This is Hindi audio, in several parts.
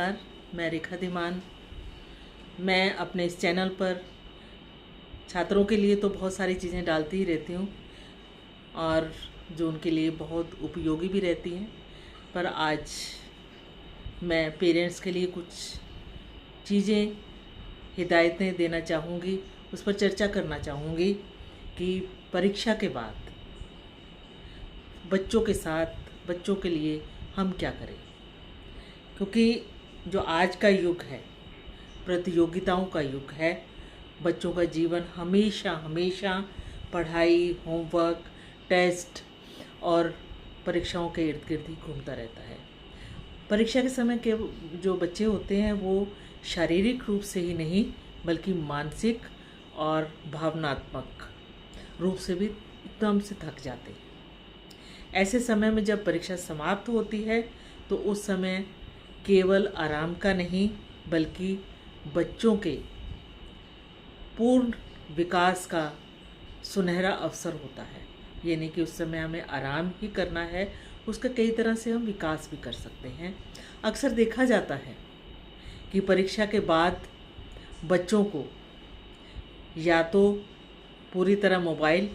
नमस्कार। मैं रेखा धीमान। मैं अपने इस चैनल पर छात्रों के लिए तो बहुत सारी चीज़ें डालती ही रहती हूँ और जो उनके लिए बहुत उपयोगी भी रहती हैं। पर आज मैं पेरेंट्स के लिए कुछ चीज़ें, हिदायतें देना चाहूँगी, उस पर चर्चा करना चाहूँगी कि परीक्षा के बाद बच्चों के साथ, बच्चों के लिए हम क्या करें। क्योंकि जो आज का युग है, प्रतियोगिताओं का युग है। बच्चों का जीवन हमेशा हमेशा पढ़ाई, होमवर्क, टेस्ट और परीक्षाओं के इर्द गिर्द ही घूमता रहता है। परीक्षा के समय के जो बच्चे होते हैं वो शारीरिक रूप से ही नहीं बल्कि मानसिक और भावनात्मक रूप से भी एकदम से थक जाते हैं। ऐसे समय में जब परीक्षा समाप्त होती है तो उस समय केवल आराम का नहीं बल्कि बच्चों के पूर्ण विकास का सुनहरा अवसर होता है। ये नहीं कि उस समय हमें आराम ही करना है, उसका कई तरह से हम विकास भी कर सकते हैं। अक्सर देखा जाता है कि परीक्षा के बाद बच्चों को या तो पूरी तरह मोबाइल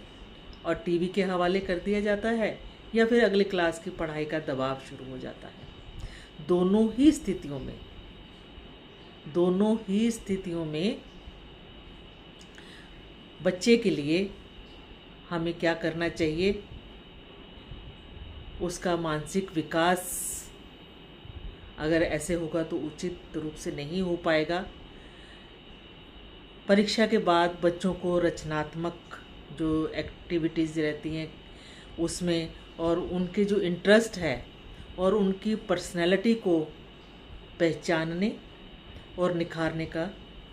और टीवी के हवाले कर दिया जाता है या फिर अगले क्लास की पढ़ाई का दबाव शुरू हो जाता है। दोनों ही स्थितियों में बच्चे के लिए हमें क्या करना चाहिए, उसका मानसिक विकास अगर ऐसे होगा तो उचित रूप से नहीं हो पाएगा। परीक्षा के बाद बच्चों को रचनात्मक जो एक्टिविटीज़ रहती हैं उसमें और उनके जो इंटरेस्ट है और उनकी पर्सनैलिटी को पहचानने और निखारने का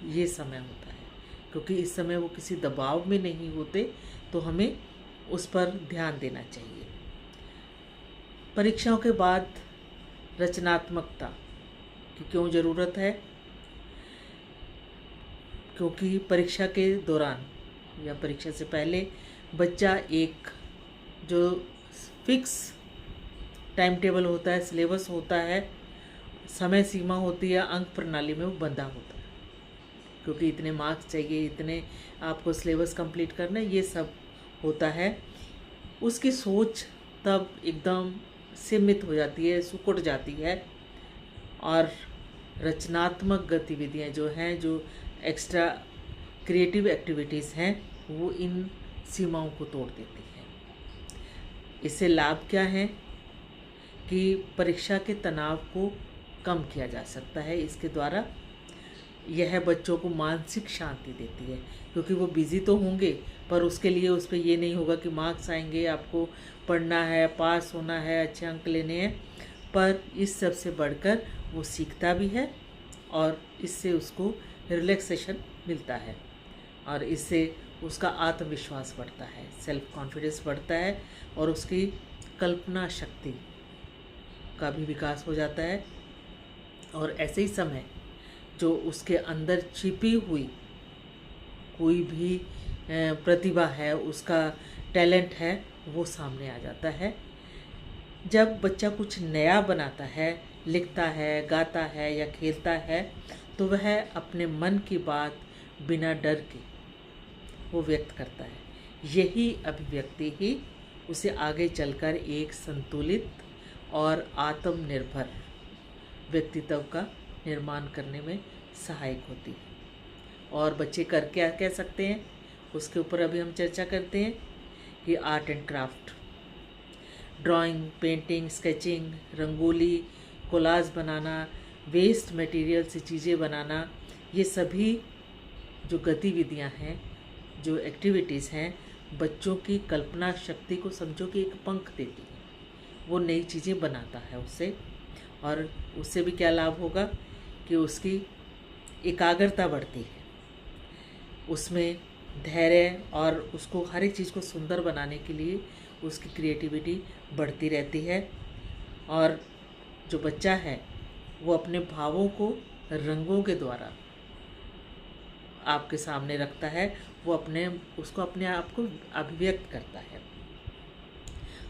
ये समय होता है। क्योंकि इस समय वो किसी दबाव में नहीं होते, तो हमें उस पर ध्यान देना चाहिए। परीक्षाओं के बाद रचनात्मकता की क्यों ज़रूरत है? क्योंकि परीक्षा के दौरान या परीक्षा से पहले बच्चा एक जो फिक्स टाइम टेबल होता है, सिलेबस होता है, समय सीमा होती है, अंक प्रणाली में वो बंधा होता है। क्योंकि इतने मार्क्स चाहिए, इतने आपको सिलेबस कंप्लीट करना है, ये सब होता है। उसकी सोच तब एकदम सीमित हो जाती है, सिकुड़ जाती है और रचनात्मक गतिविधियां जो हैं, जो एक्स्ट्रा क्रिएटिव एक्टिविटीज़ हैं, वो इन सीमाओं को तोड़ देती हैं। इससे लाभ क्या है कि परीक्षा के तनाव को कम किया जा सकता है। इसके द्वारा यह बच्चों को मानसिक शांति देती है। क्योंकि वो बिज़ी तो होंगे पर उसके लिए उस पर ये नहीं होगा कि मार्क्स आएंगे, आपको पढ़ना है, पास होना है, अच्छे अंक लेने हैं। पर इस सब से बढ़कर वो सीखता भी है और इससे उसको रिलैक्सेशन मिलता है और इससे उसका आत्मविश्वास बढ़ता है, सेल्फ कॉन्फिडेंस बढ़ता है और उसकी कल्पना शक्ति का भी विकास हो जाता है। और ऐसे ही समय जो उसके अंदर छिपी हुई कोई भी प्रतिभा है, उसका टैलेंट है, वो सामने आ जाता है। जब बच्चा कुछ नया बनाता है, लिखता है, गाता है या खेलता है, तो वह अपने मन की बात बिना डर के वो व्यक्त करता है। यही अभिव्यक्ति ही उसे आगे चलकर एक संतुलित और आत्मनिर्भर व्यक्तित्व का निर्माण करने में सहायक होती है। और बच्चे कर क्या कह सकते हैं, उसके ऊपर अभी हम चर्चा करते हैं कि art and craft, drawing, painting, sketching, rangoli, collage बनाना, वेस्ट मटेरियल से चीज़ें बनाना, ये सभी जो गतिविधियां हैं, जो एक्टिविटीज़ हैं, बच्चों की कल्पना शक्ति को समझो कि एक पंख देती है। वो नई चीज़ें बनाता है उससे, और उससे भी क्या लाभ होगा कि उसकी एकाग्रता बढ़ती है, उसमें धैर्य और उसको हर एक चीज़ को सुंदर बनाने के लिए उसकी क्रिएटिविटी बढ़ती रहती है। और जो बच्चा है वो अपने भावों को रंगों के द्वारा आपके सामने रखता है, वो उसको अपने आप को अभिव्यक्त करता है।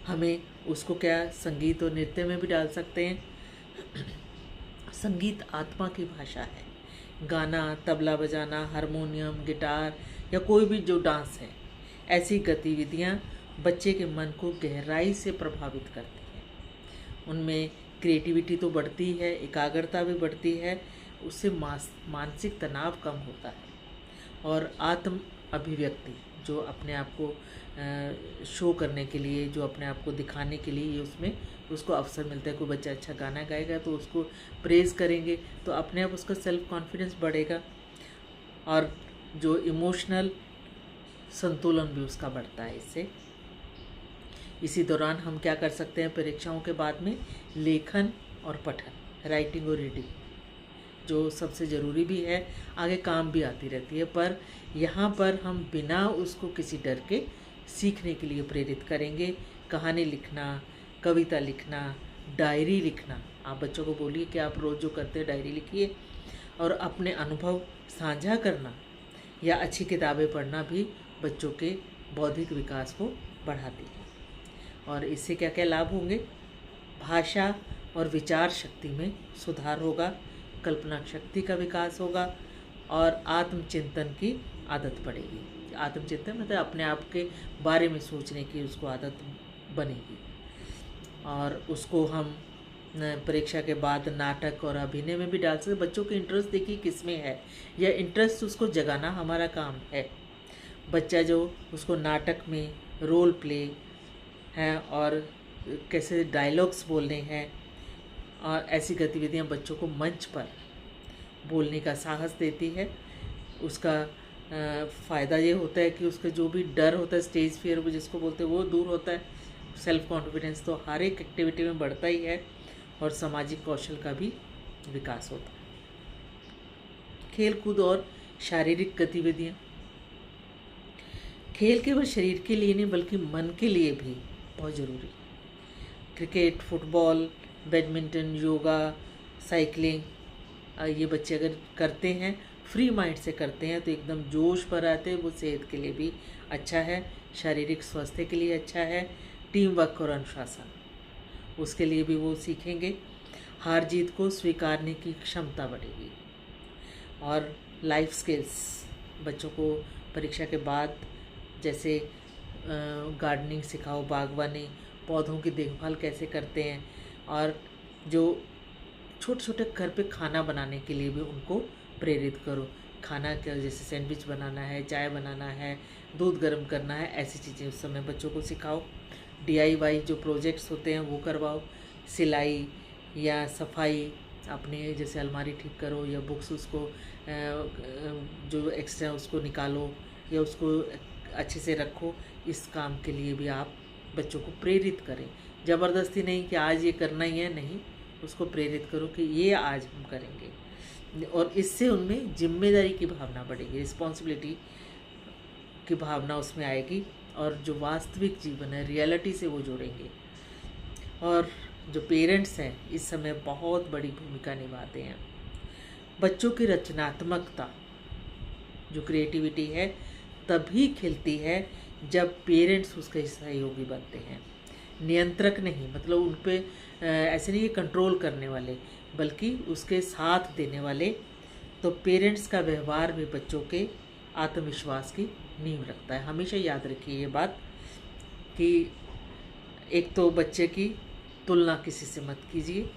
हमें उसको क्या संगीत और नृत्य में भी डाल सकते हैं। संगीत आत्मा की भाषा है। गाना, तबला बजाना, हारमोनियम, गिटार या कोई भी जो डांस है, ऐसी गतिविधियाँ बच्चे के मन को गहराई से प्रभावित करती हैं। उनमें क्रिएटिविटी तो बढ़ती है, एकाग्रता भी बढ़ती है, उससे मानसिक तनाव कम होता है और आत्म अभिव्यक्ति जो अपने आप को शो करने के लिए, जो अपने आप को दिखाने के लिए, ये उसमें उसको अवसर मिलता है। कोई बच्चा अच्छा गाना गाएगा तो उसको प्रेज़ करेंगे तो अपने आप उसका सेल्फ कॉन्फिडेंस बढ़ेगा और जो इमोशनल संतुलन भी उसका बढ़ता है इससे। इसी दौरान हम क्या कर सकते हैं, परीक्षाओं के बाद में लेखन और पठन, राइटिंग और रीडिंग, जो सबसे ज़रूरी भी है, आगे काम भी आती रहती है, पर यहाँ पर हम बिना उसको किसी डर के सीखने के लिए प्रेरित करेंगे। कहानी लिखना, कविता लिखना, डायरी लिखना, आप बच्चों को बोलिए कि आप रोज़ जो करते हैं डायरी लिखिए, और अपने अनुभव साझा करना या अच्छी किताबें पढ़ना भी बच्चों के बौद्धिक विकास को बढ़ाती है। और इससे क्या क्या लाभ होंगे, भाषा और विचार शक्ति में सुधार होगा, कल्पना शक्ति का विकास होगा और आत्मचिंतन की आदत पड़ेगी। आत्मचिंतन मतलब अपने आप के बारे में सोचने की उसको आदत बनेगी और उसको हम परीक्षा के बाद नाटक और अभिनय में भी डाल सकते। बच्चों के इंटरेस्ट देखिए किस में है, यह इंटरेस्ट उसको जगाना हमारा काम है। बच्चा जो उसको नाटक में रोल प्ले है और कैसे डायलॉग्स बोलने हैं और ऐसी गतिविधियां बच्चों को मंच पर बोलने का साहस देती है। उसका फ़ायदा ये होता है कि उसका जो भी डर होता है, स्टेज फियर जिसको बोलते हैं, वो दूर होता है। सेल्फ कॉन्फिडेंस तो हर एक एक्टिविटी में बढ़ता ही है और सामाजिक कौशल का भी विकास होता है। खेल कूद और शारीरिक गतिविधियाँ, खेल केवल शरीर के लिए नहीं बल्कि मन के लिए भी बहुत ज़रूरी है। Cricket, football, badminton, yoga, cycling, ये बच्चे अगर करते हैं, फ्री माइंड से करते हैं तो एकदम जोश पर आते हैं। वो सेहत के लिए भी अच्छा है, शारीरिक स्वास्थ्य के लिए अच्छा है, टीम वर्क और अनुशासन उसके लिए भी वो सीखेंगे। हार जीत को स्वीकारने की क्षमता बढ़ेगी और लाइफ स्किल्स बच्चों को परीक्षा के बाद जैसे गार्डनिंग सिखाओ, बागवानी, पौधों की देखभाल कैसे करते हैं, और जो छोटे छोटे घर पे खाना बनाने के लिए भी उनको प्रेरित करो। खाना क्या, जैसे सैंडविच बनाना है, चाय बनाना है, दूध गर्म करना है, ऐसी चीज़ें उस समय बच्चों को सिखाओ। DIY जो प्रोजेक्ट्स होते हैं वो करवाओ, सिलाई या सफाई, अपने जैसे अलमारी ठीक करो या बुक्स उसको जो एक्स्ट्रा उसको निकालो या उसको अच्छे से रखो। इस काम के लिए भी आप बच्चों को प्रेरित करें, ज़बरदस्ती नहीं कि आज ये करना ही है, नहीं, उसको प्रेरित करो कि ये आज हम करेंगे। और इससे उनमें जिम्मेदारी की भावना बढ़ेगी, रिस्पॉन्सिबिलिटी की भावना उसमें आएगी और जो वास्तविक जीवन है, रियलिटी से वो जोड़ेंगे। और जो पेरेंट्स हैं इस समय बहुत बड़ी भूमिका निभाते हैं। बच्चों की रचनात्मकता, जो क्रिएटिविटी है, तभी खिलती है जब पेरेंट्स उसके सहयोगी बनते हैं। नियंत्रक नहीं, मतलब उन पे ऐसे नहीं कि कंट्रोल करने वाले, बल्कि उसके साथ देने वाले। तो पेरेंट्स का व्यवहार भी बच्चों के आत्मविश्वास की नींव रखता है। हमेशा याद रखिए ये बात कि एक तो बच्चे की तुलना किसी से मत कीजिए।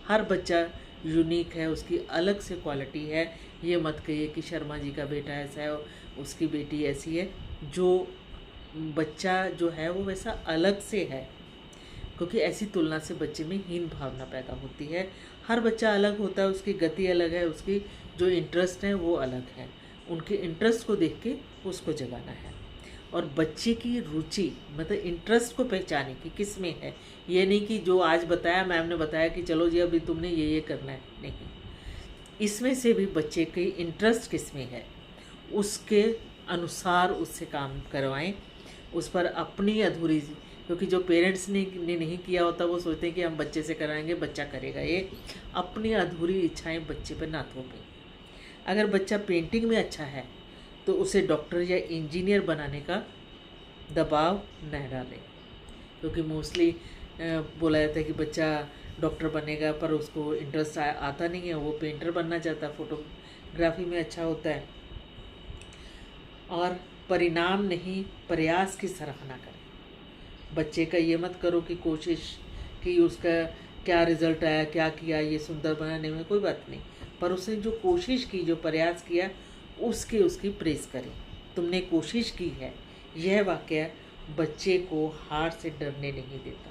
हर बच्चा यूनिक है, उसकी अलग से क्वालिटी है। ये मत कहिए कि शर्मा जी का बेटा ऐसा है, उसकी बेटी ऐसी है। जो बच्चा जो है वो वैसा अलग से है, क्योंकि ऐसी तुलना से बच्चे में हीन भावना पैदा होती है। हर बच्चा अलग होता है, उसकी गति अलग है, उसकी जो इंटरेस्ट है वो अलग है। उनके इंटरेस्ट को देख के उसको जगाना है और बच्चे की रुचि मतलब इंटरेस्ट को पहचाने कि किस में है। ये नहीं कि जो आज बताया, मैम ने बताया कि चलो जी अभी तुमने ये करना है, नहीं। इसमें से भी बच्चे के इंटरेस्ट किस में है उसके अनुसार उससे काम करवाएं। उस पर अपनी अधूरी, क्योंकि जो पेरेंट्स ने नहीं किया होता वो सोचते हैं कि हम बच्चे से कराएंगे, बच्चा करेगा। ये अपनी अधूरी इच्छाएं बच्चे पर ना थोपें। अगर बच्चा पेंटिंग में अच्छा है तो उसे डॉक्टर या इंजीनियर बनाने का दबाव न डालें, क्योंकि मोस्टली बोला जाता है कि बच्चा डॉक्टर बनेगा, पर उसको इंटरेस्ट आता नहीं है, वो पेंटर बनना चाहता है, फोटोग्राफी में अच्छा होता है। और परिणाम नहीं, प्रयास की सराहना करें। बच्चे का ये मत करो कि कोशिश कि उसका क्या रिजल्ट आया, क्या किया, ये सुंदर बनाने में कोई बात नहीं, पर उसने जो कोशिश की, जो प्रयास किया, उसकी प्रेज़ करें। तुमने कोशिश की है। यह वाक़या बच्चे को हार से डरने नहीं देता।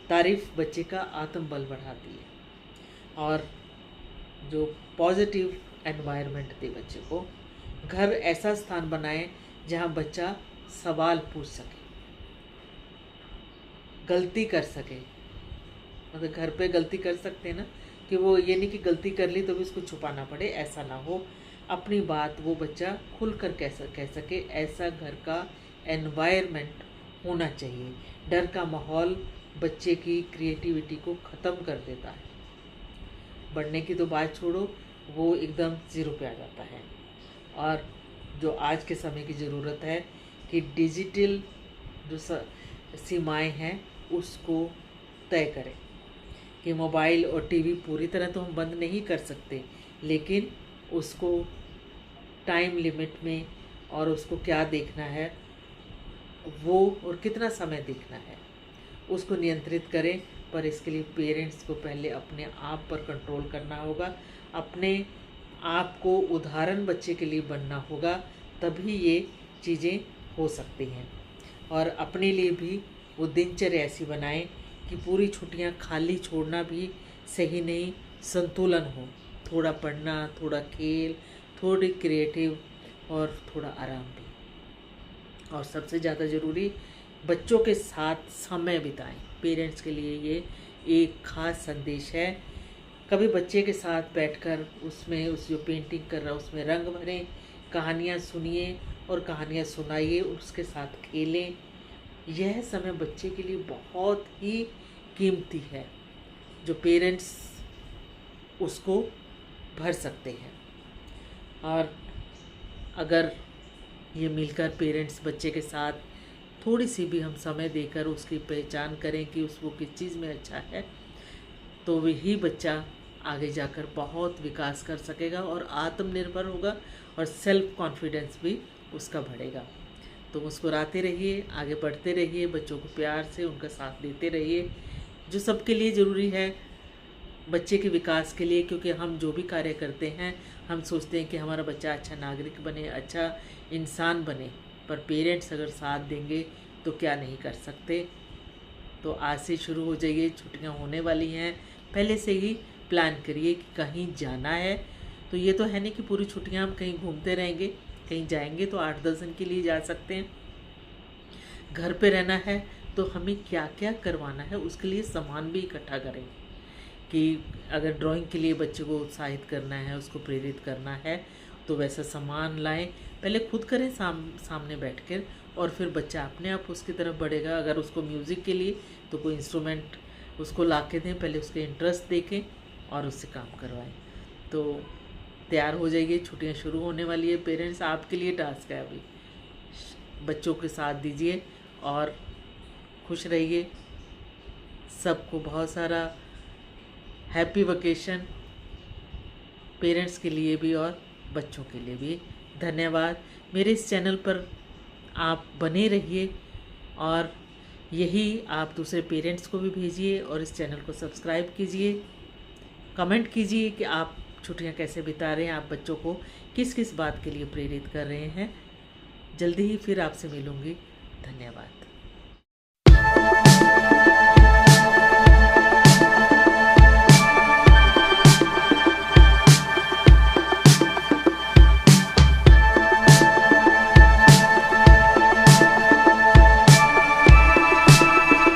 तारीफ़ बच्चे का आत्मबल बढ़ाती है। और जो पॉजिटिव एनवायरनमेंट दे बच्चे को। घर ऐसा स्थान बनाएं जहां बच्चा सवाल पूछ सके, गलती कर सके। मतलब घर पे गलती कर सकते हैं ना, कि वो ये नहीं कि गलती कर ली तो भी उसको छुपाना पड़े, ऐसा ना हो। अपनी बात वो बच्चा खुलकर कह सके, ऐसा घर का एनवायरनमेंट होना चाहिए। डर का माहौल बच्चे की क्रिएटिविटी को ख़त्म कर देता है। बढ़ने की तो बात छोड़ो, वो एकदम ज़ीरो पे आ जाता है। और जो आज के समय की ज़रूरत है कि डिजिटल जो सीमाएं हैं उसको तय करें, कि मोबाइल और टीवी पूरी तरह तो हम बंद नहीं कर सकते, लेकिन उसको टाइम लिमिट में, और उसको क्या देखना है वो और कितना समय देखना है उसको नियंत्रित करें। पर इसके लिए पेरेंट्स को पहले अपने आप पर कंट्रोल करना होगा, अपने आप को उदाहरण बच्चे के लिए बनना होगा, तभी ये चीज़ें हो सकती हैं। और अपने लिए भी वो दिनचर्या ऐसी बनाएं कि पूरी छुट्टियां खाली छोड़ना भी सही नहीं, संतुलन हो। थोड़ा पढ़ना, थोड़ा खेल, थोड़ी क्रिएटिव और थोड़ा आराम भी। और सबसे ज़्यादा ज़रूरी, बच्चों के साथ समय बिताएं। पेरेंट्स के लिए ये एक ख़ास संदेश है। कभी बच्चे के साथ बैठकर उसमें उस जो पेंटिंग कर रहा है उसमें रंग भरें, कहानियाँ सुनिए और कहानियाँ सुनाइए, उसके साथ खेलें। यह समय बच्चे के लिए बहुत ही कीमती है, जो पेरेंट्स उसको भर सकते हैं। और अगर ये मिलकर पेरेंट्स बच्चे के साथ थोड़ी सी भी हम समय देकर उसकी पहचान करें कि उसको किस चीज़ में अच्छा है, तो वही बच्चा आगे जाकर बहुत विकास कर सकेगा और आत्मनिर्भर होगा और सेल्फ कॉन्फिडेंस भी उसका बढ़ेगा। तो मुस्कुराते रहिए, आगे बढ़ते रहिए, बच्चों को प्यार से उनका साथ देते रहिए, जो सबके लिए ज़रूरी है, बच्चे के विकास के लिए। क्योंकि हम जो भी कार्य करते हैं, हम सोचते हैं कि हमारा बच्चा अच्छा नागरिक बने, अच्छा इंसान बने, पर पेरेंट्स अगर साथ देंगे तो क्या नहीं कर सकते। तो आज से शुरू हो जाइए, छुट्टियां होने वाली हैं, पहले से ही प्लान करिए कि कहीं जाना है। तो ये तो है नहीं कि पूरी छुट्टियां हम कहीं घूमते रहेंगे, कहीं जाएंगे तो 8-10 दिन के लिए जा सकते हैं। घर पे रहना है तो हमें क्या क्या करवाना है उसके लिए सामान भी इकट्ठा करें, कि अगर ड्राइंग के लिए बच्चे को उत्साहित करना है, उसको प्रेरित करना है, तो वैसा सामान लाएं। पहले खुद करें सामने बैठकर, और फिर बच्चा अपने आप उसकी तरफ बढ़ेगा। अगर उसको म्यूज़िक के लिए तो कोई इंस्ट्रूमेंट उसको ला के दें, पहले उसके इंटरेस्ट देखें और उससे काम करवाएं। तो तैयार हो जाइए, छुट्टियां शुरू होने वाली है। पेरेंट्स, आपके लिए टास्क है अभी, बच्चों के साथ दीजिए और खुश रहिए। सबको बहुत सारा हैप्पी वेकेशन, पेरेंट्स के लिए भी और बच्चों के लिए भी। धन्यवाद। मेरे इस चैनल पर आप बने रहिए और यही आप दूसरे पेरेंट्स को भी भेजिए और इस चैनल को सब्सक्राइब कीजिए। कमेंट कीजिए कि आप छुट्टियां कैसे बिता रहे हैं, आप बच्चों को किस किस बात के लिए प्रेरित कर रहे हैं। जल्दी ही फिर आपसे मिलूँगी। धन्यवाद।